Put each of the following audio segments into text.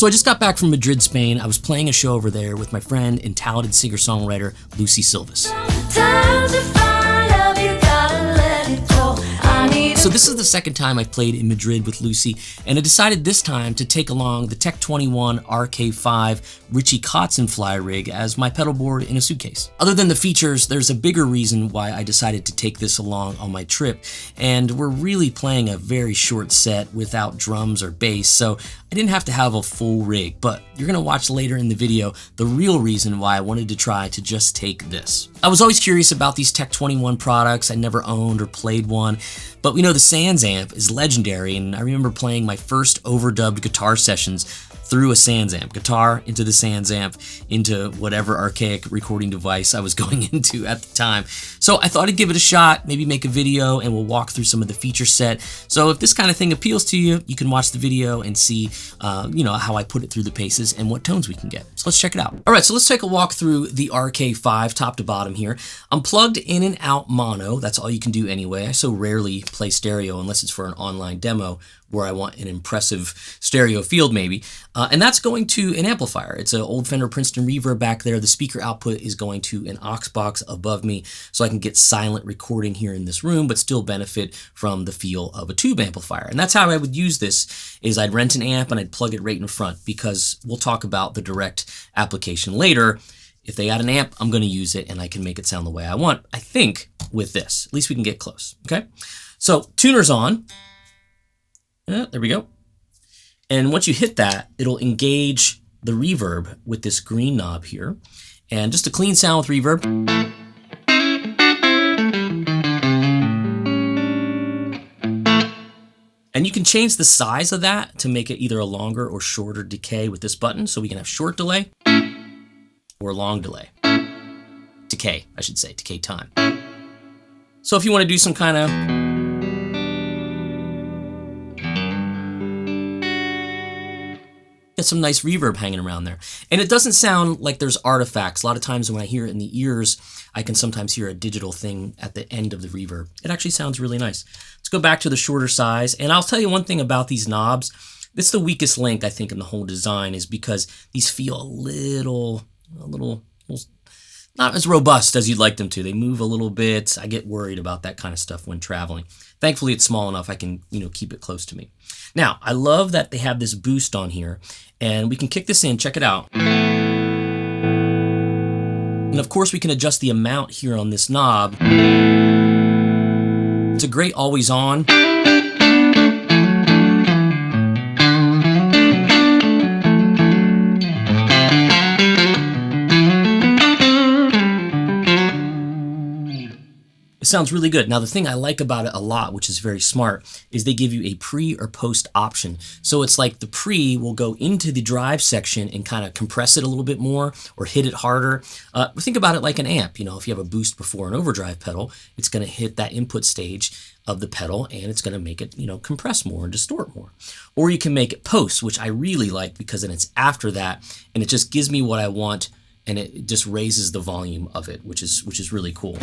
So I just got back from Madrid, Spain. I was playing a show over there with my friend and talented singer-songwriter, Lucy Silvas. So this is the second time I've played in Madrid with Lucy, and I decided this time to take along the Tech21 RK5 Ritchie Kotzen fly rig as my pedal board in a suitcase. Other than the features, there's a bigger reason why I decided to take this along on my trip, and we're really playing a very short set without drums or bass, so I didn't have to have a full rig, but you're gonna watch later in the video the real reason why I wanted to try to just take this. I was always curious about these Tech21 products. I never owned or played one, but we know the Sans amp is legendary, and I remember playing my first overdubbed guitar sessions through a Sans amp, guitar into the Sans amp, into whatever archaic recording device I was going into at the time. So I thought I'd give it a shot, maybe make a video, and we'll walk through some of the feature set. So if this kind of thing appeals to you, you can watch the video and see how I put it through the paces and what tones we can get. So let's check it out. All right, so let's take a walk through the RK5 top to bottom here. I'm plugged in and out mono. That's all you can do anyway. I so rarely play stereo unless it's for an online demo where I want an impressive stereo field maybe. And that's going to an amplifier. It's an old Fender Princeton Reverb back there. The speaker output is going to an aux box above me, so I can get silent recording here in this room, but still benefit from the feel of a tube amplifier. And that's how I would use this, is I'd rent an amp and I'd plug it right in front, because we'll talk about the direct application later. If they add an amp, I'm gonna use it and I can make it sound the way I want, I think, with this. At least we can get close, okay? So tuner's on. There we go. And once you hit that, it'll engage the reverb with this green knob here. And just a clean sound with reverb. And you can change the size of that to make it either a longer or shorter decay with this button. So we can have short delay or long delay. Decay, I should say, decay time. So if you want to do some kind of get some nice reverb hanging around there. And it doesn't sound like there's artifacts. A lot of times when I hear it in the ears, I can sometimes hear a digital thing at the end of the reverb. It actually sounds really nice. Let's go back to the shorter size. And I'll tell you one thing about these knobs. It's the weakest link, I think, in the whole design, is because these feel a little not as robust as you'd like them to. They move a little bit. I get worried about that kind of stuff when traveling. Thankfully, it's small enough I can, keep it close to me. Now, I love that they have this boost on here, and we can kick this in. Check it out. And of course, we can adjust the amount here on this knob. It's a great always on. It sounds really good. Now, the thing I like about it a lot, which is very smart, is they give you a pre or post option. So it's like the pre will go into the drive section and kind of compress it a little bit more or hit it harder. Think about it like an amp. If you have a boost before an overdrive pedal, it's going to hit that input stage of the pedal and it's going to make it, compress more and distort more. Or you can make it post, which I really like, because then it's after that and it just gives me what I want, and it just raises the volume of it, which is really cool.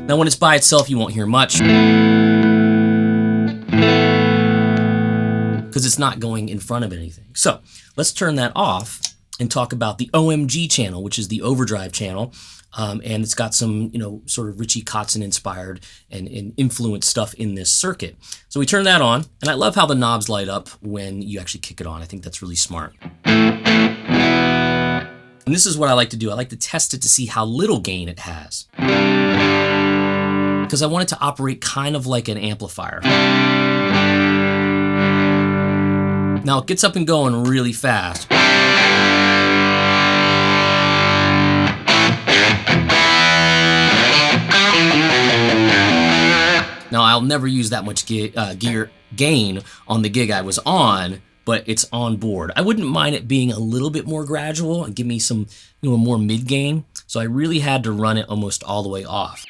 Now, when it's by itself, you won't hear much because it's not going in front of anything. So let's turn that off and talk about the OMG channel, which is the overdrive channel. And it's got some, sort of Ritchie Kotzen inspired and influenced stuff in this circuit. So we turn that on, and I love how the knobs light up when you actually kick it on. I think that's really smart. And this is what I like to do. I like to test it to see how little gain it has, because I want it to operate kind of like an amplifier. Now it gets up and going really fast. Now I'll never use that much gain on the gig I was on, but it's on board. I wouldn't mind it being a little bit more gradual and give me some, more mid gain. So I really had to run it almost all the way off.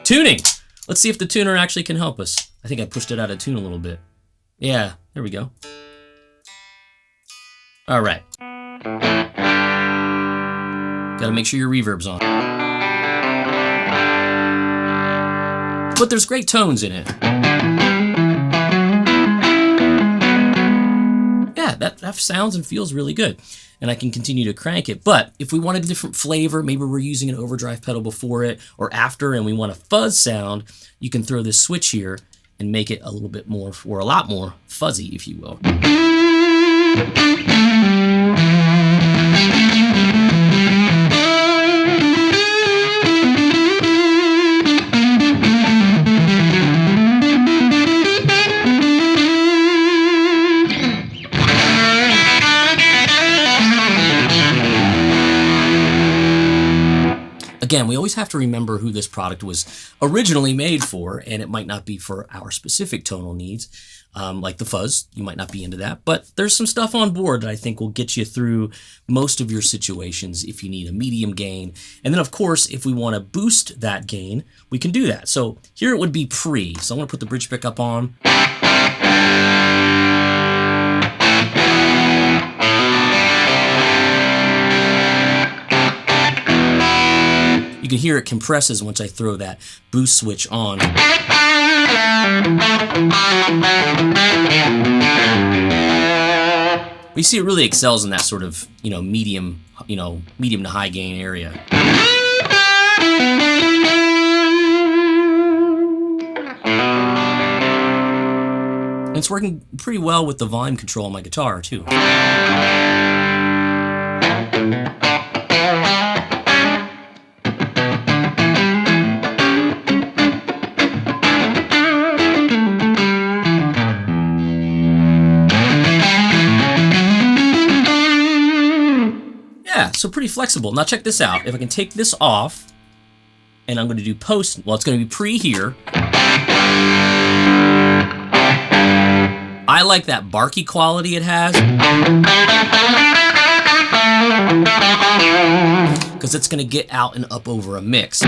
Tuning. Let's see if the tuner actually can help us. I think I pushed it out of tune a little bit. Yeah, there we go. All right. Gotta make sure your reverb's on. but there's great tones in it. Yeah, that sounds and feels really good. And I can continue to crank it. But if we wanted a different flavor, maybe we're using an overdrive pedal before it or after and we want a fuzz sound, you can throw this switch here and make it a little bit more, or a lot more fuzzy, if you will. Again, we always have to remember who this product was originally made for, and it might not be for our specific tonal needs. Like the fuzz, you might not be into that, but there's some stuff on board that I think will get you through most of your situations if you need a medium gain. And then of course, if we want to boost that gain, we can do that. So here it would be pre. So I'm going to put the bridge pickup on. You can hear it compresses once I throw that boost switch on. We see it really excels in that sort of, medium to high gain area. And it's working pretty well with the volume control on my guitar too. So pretty flexible. Now check this out. If I can take this off, and I'm going to do post, well, it's going to be pre here. I like that barky quality it has, because it's going to get out and up over a mix.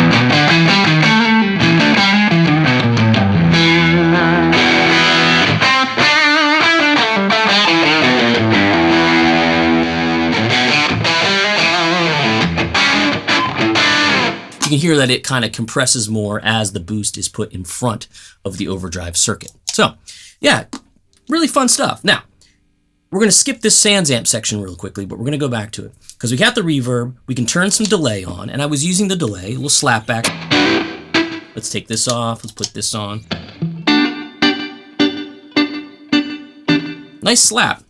You can hear that it kind of compresses more as the boost is put in front of the overdrive circuit. So yeah, really fun stuff. Now, we're going to skip this Sans amp section real quickly, but we're going to go back to it. Because we got the reverb, we can turn some delay on, and I was using the delay, a little slap back. Let's take this off, let's put this on. Nice slap.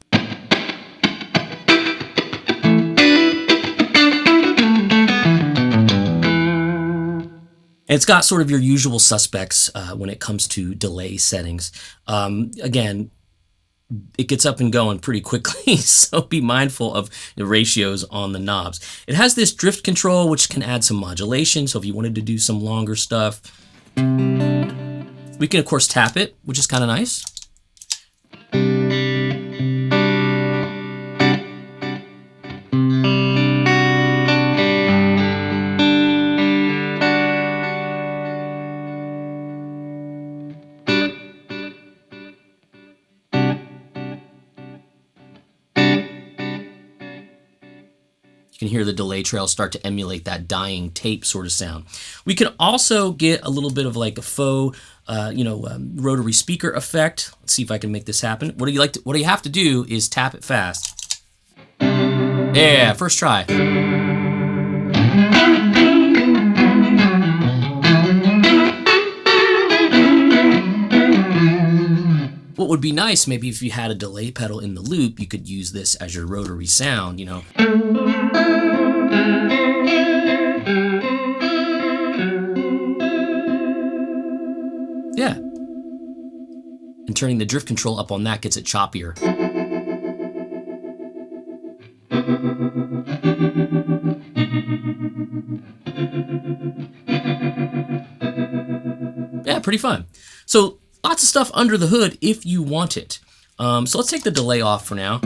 And it's got sort of your usual suspects when it comes to delay settings. Again, it gets up and going pretty quickly, so be mindful of the ratios on the knobs. It has this drift control, which can add some modulation, so if you wanted to do some longer stuff. We can, of course, tap it, which is kind of nice. You can hear the delay trail start to emulate that dying tape sort of sound. We can also get a little bit of like a faux, rotary speaker effect. Let's see if I can make this happen. What do you have to do is tap it fast. Yeah, first try. What would be nice, maybe if you had a delay pedal in the loop, you could use this as your rotary sound, Yeah. And turning the drift control up on that gets it choppier. Yeah, pretty fun. So lots of stuff under the hood if you want it. So let's take the delay off for now.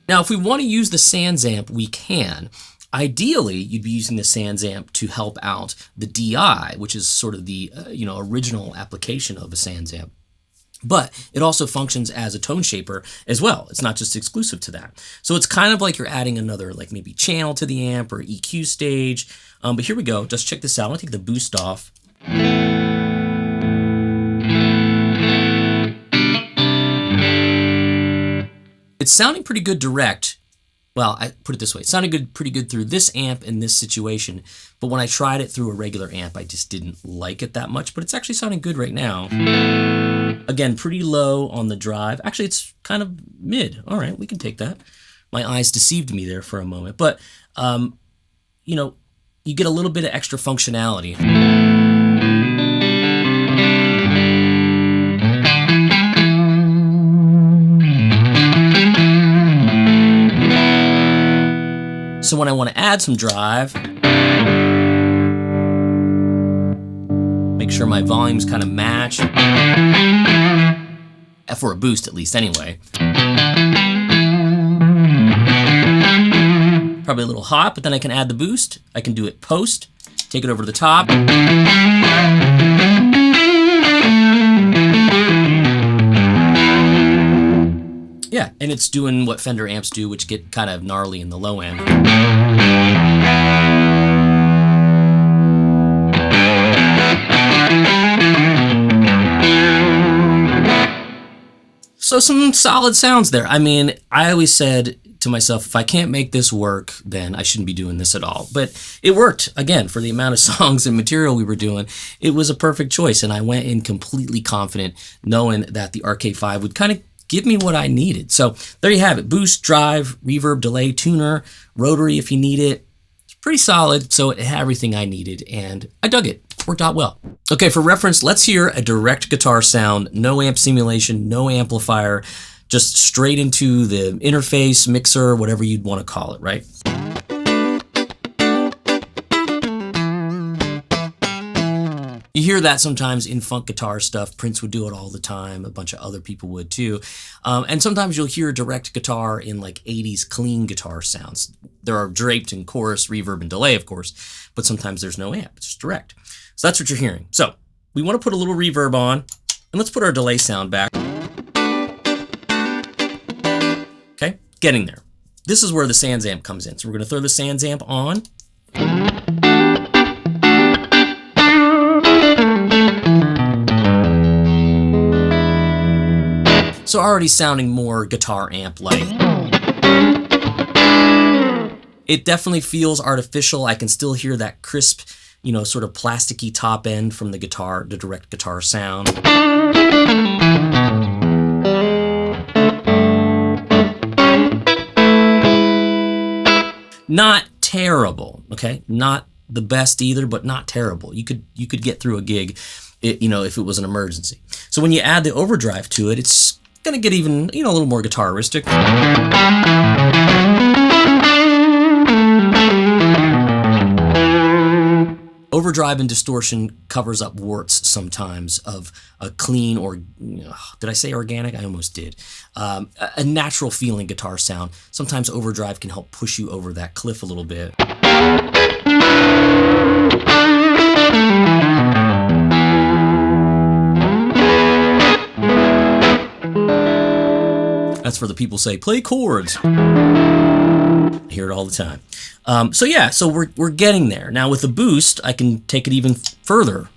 Now, if we want to use the Sans amp, we can. Ideally, you'd be using the Sans amp to help out the DI, which is sort of the original application of a Sans amp. But it also functions as a tone shaper as well. It's not just exclusive to that. So it's kind of like you're adding another, like maybe channel to the amp or EQ stage. But here we go. Just check this out. I'm gonna take the boost off. It's sounding pretty good direct. Well, I put it this way, it sounded pretty good through this amp in this situation, but when I tried it through a regular amp, I just didn't like it that much, but it's actually sounding good right now. Again, pretty low on the drive. Actually, it's kind of mid. All right, we can take that. My eyes deceived me there for a moment, but you know, you get a little bit of extra functionality. So when I want to add some drive, make sure my volumes kind of match, for a boost at least anyway. Probably a little hot, but then I can add the boost. I can do it post, take it over to the top. Yeah, and it's doing what Fender amps do, which get kind of gnarly in the low end. So some solid sounds there. I mean, I always said to myself, if I can't make this work, then I shouldn't be doing this at all. But it worked. Again, for the amount of songs and material we were doing, it was a perfect choice. And I went in completely confident, knowing that the RK5 would kind of give me what I needed. So there you have it. Boost, drive, reverb, delay, tuner, rotary if you need it. It's pretty solid. So it had everything I needed and I dug it. Worked out well. Okay, for reference, let's hear a direct guitar sound. No amp simulation, no amplifier, just straight into the interface, mixer, whatever you'd want to call it, right? You hear that sometimes in funk guitar stuff. Prince would do it all the time. A bunch of other people would too. And sometimes you'll hear direct guitar in like 80s clean guitar sounds. There are draped in chorus, reverb, and delay, of course, but sometimes there's no amp, it's just direct. So that's what you're hearing. So we want to put a little reverb on, and let's put our delay sound back. Okay, getting there. This is where the Sans amp comes in. So we're going to throw the Sans amp on. So already sounding more guitar amp-like. It definitely feels artificial. I can still hear that crisp, you know, sort of plasticky top end from the guitar, the direct guitar sound. Not terrible, okay? Not the best either, but not terrible. You could get through a gig, you know, if it was an emergency. So when you add the overdrive to it, it's gonna get even, you know, a little more guitaristic. Overdrive and distortion covers up warts sometimes of a clean, or did I say organic? I almost did. A natural feeling guitar sound. Sometimes overdrive can help push you over that cliff a little bit. That's for the people who say, play chords. I hear it all the time. So yeah, so we're getting there. Now with the boost, I can take it even further.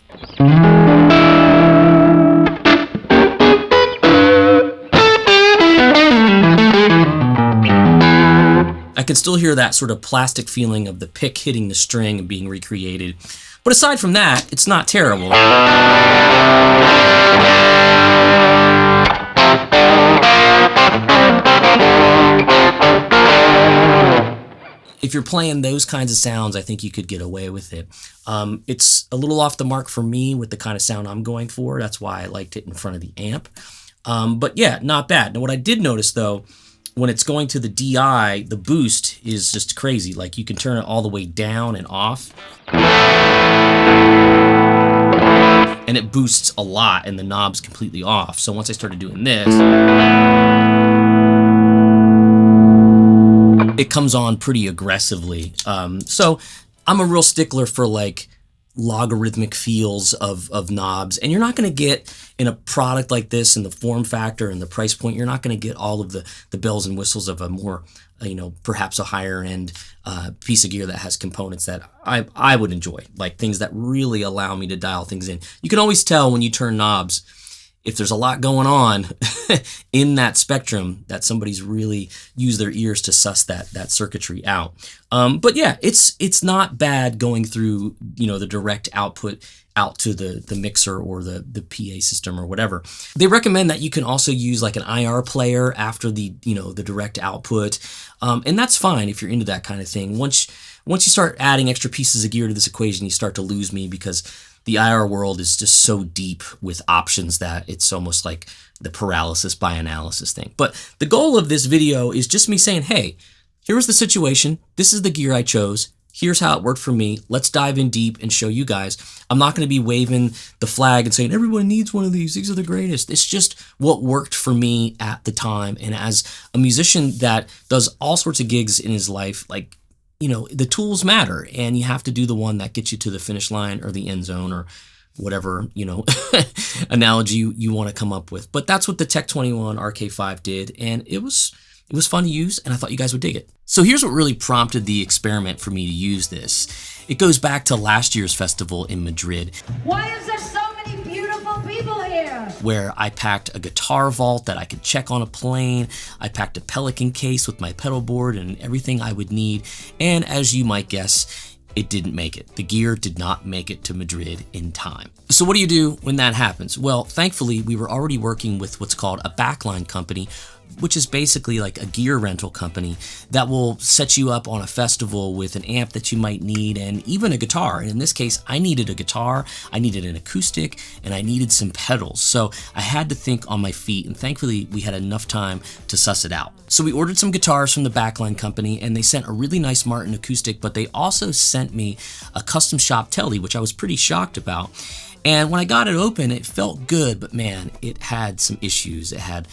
I can still hear that sort of plastic feeling of the pick hitting the string and being recreated. But aside from that, it's not terrible. If you're playing those kinds of sounds, I think you could get away with it. It's a little off the mark for me with the kind of sound I'm going for. That's why I liked it in front of the amp. But yeah, not bad. Now what I did notice though, when it's going to the DI, the boost is just crazy. Like you can turn it all the way down and off. And it boosts a lot and the knob's completely off. So once I started doing this, it comes on pretty aggressively. So I'm a real stickler for like logarithmic feels of knobs, and you're not going to get in a product like this, in the form factor and the price point, you're not going to get all of the bells and whistles of a more, perhaps a higher end piece of gear that has components that I would enjoy, like things that really allow me to dial things in. You can always tell when you turn knobs, if there's a lot going on in that spectrum, that somebody's really used their ears to suss that circuitry out. But yeah, it's not bad going through, the direct output out to the mixer or the PA system or whatever. They recommend that you can also use like an IR player after the direct output. And that's fine if you're into that kind of thing. Once you start adding extra pieces of gear to this equation, you start to lose me, because the IR world is just so deep with options that it's almost like the paralysis by analysis thing. But the goal of this video is just me saying, hey, here's the situation. This is the gear I chose. Here's how it worked for me. Let's dive in deep and show you guys. I'm not going to be waving the flag and saying everyone needs one of these. These are the greatest. It's just what worked for me at the time. And as a musician that does all sorts of gigs in his life, like, the tools matter, and you have to do the one that gets you to the finish line or the end zone or whatever, analogy you want to come up with. But that's what the Tech21 RK5 did, and it was fun to use, and I thought you guys would dig it. So here's what really prompted the experiment for me to use this. It goes back to last year's festival in Madrid. Why is there so many beautiful people here? Where I packed a guitar vault that I could check on a plane. I packed a Pelican case with my pedal board and everything I would need. And as you might guess, it didn't make it. The gear did not make it to Madrid in time. So what do you do when that happens? Well, thankfully, we were already working with what's called a backline company, which is basically like a gear rental company that will set you up on a festival with an amp that you might need and even a guitar. And in this case, I needed a guitar, I needed an acoustic, and I needed some pedals. So I had to think on my feet, and thankfully we had enough time to suss it out. So we ordered some guitars from the backline company, and they sent a really nice Martin acoustic, but they also sent me a custom shop telly, which I was pretty shocked about. And when I got it open, it felt good, but man, it had some issues. It had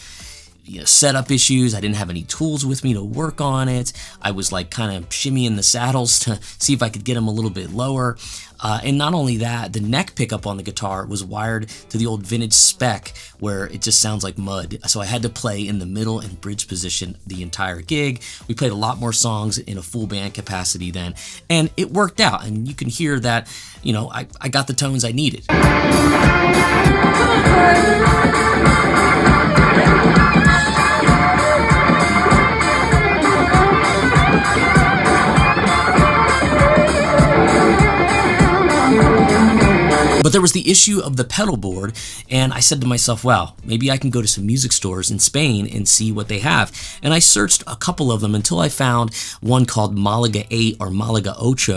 setup issues. I didn't have any tools with me to work on it. I was like kind of shimmying the saddles to see if I could get them a little bit lower. And not only that, the neck pickup on the guitar was wired to the old vintage spec where it just sounds like mud. So I had to play in the middle and bridge position the entire gig. We played a lot more songs in a full band capacity then, and it worked out. And you can hear that, I got the tones I needed. But there was the issue of the pedal board, and I said to myself, well, maybe I can go to some music stores in Spain and see what they have. And I searched a couple of them until I found one called Malaga 8 or Malaga 8.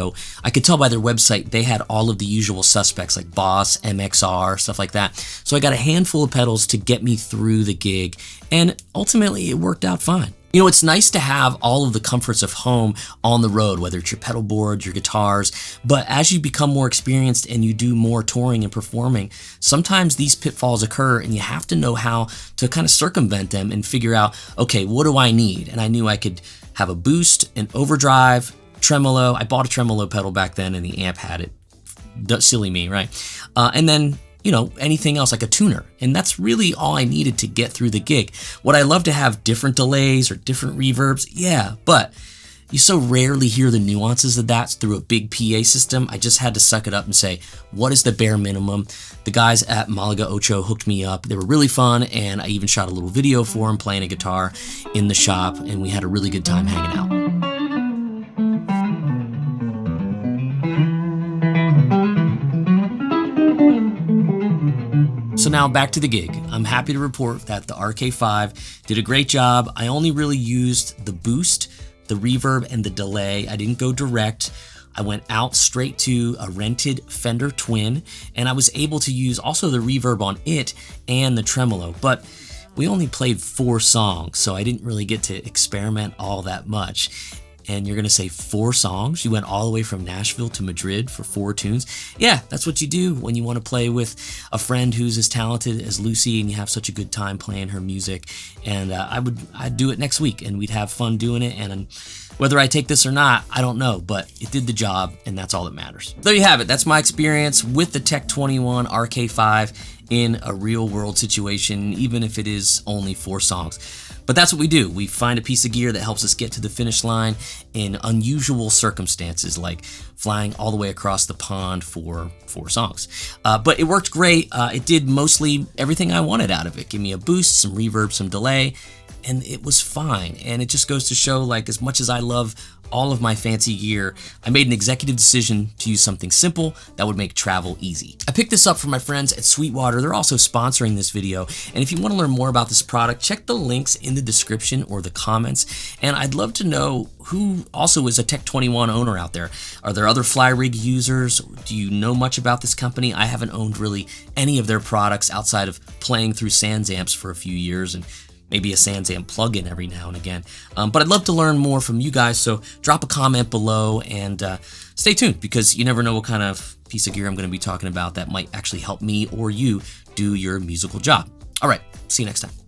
I could tell by their website they had all of the usual suspects like Boss, MXR, stuff like that. So I got a handful of pedals to get me through the gig, and ultimately it worked out fine. It's nice to have all of the comforts of home on the road, whether it's your pedal board, your guitars, but as you become more experienced and you do more touring and performing, sometimes these pitfalls occur and you have to know how to kind of circumvent them and figure out, okay, what do I need? And I knew I could have a boost, an overdrive, tremolo. I bought a tremolo pedal back then and the amp had it. Silly me, right? And then anything else like a tuner. And that's really all I needed to get through the gig. Would I love to have different delays or different reverbs? Yeah, but you so rarely hear the nuances of that through a big PA system. I just had to suck it up and say, what is the bare minimum? The guys at Malaga 8 hooked me up. They were really fun, and I even shot a little video for them playing a guitar in the shop, and we had a really good time hanging out. So now back to the gig. I'm happy to report that the RK5 did a great job. I only really used the boost, the reverb, and the delay. I didn't go direct. I went out straight to a rented Fender Twin, and I was able to use also the reverb on it and the tremolo. But we only played 4 songs, so I didn't really get to experiment all that much. And you're gonna say 4 songs? You went all the way from Nashville to Madrid for 4 tunes? Yeah, that's what you do when you wanna play with a friend who's as talented as Lucy and you have such a good time playing her music. And I'd do it next week and we'd have fun doing it. And Whether I take this or not, I don't know, but it did the job, and that's all that matters. There you have it. That's my experience with the Tech21 RK5 in a real world situation, even if it is only 4 songs. But that's what we do. We find a piece of gear that helps us get to the finish line in unusual circumstances, like flying all the way across the pond for 4 songs. But it worked great. It did mostly everything I wanted out of it. Give me a boost, some reverb, some delay, and it was fine. And it just goes to show, like, as much as I love all of my fancy gear, I made an executive decision to use something simple that would make travel easy. I picked this up from my friends at Sweetwater. They're also sponsoring this video. And if you want to learn more about this product, check the links in the description or the comments. And I'd love to know who also is a Tech21 owner out there. Are there other fly rig users? Do you know much about this company? I haven't owned really any of their products outside of playing through SansAmps for a few years and maybe a SansAmp plugin every now and again. But I'd love to learn more from you guys, so drop a comment below and stay tuned, because you never know what kind of piece of gear I'm going to be talking about that might actually help me or you do your musical job. All right, see you next time.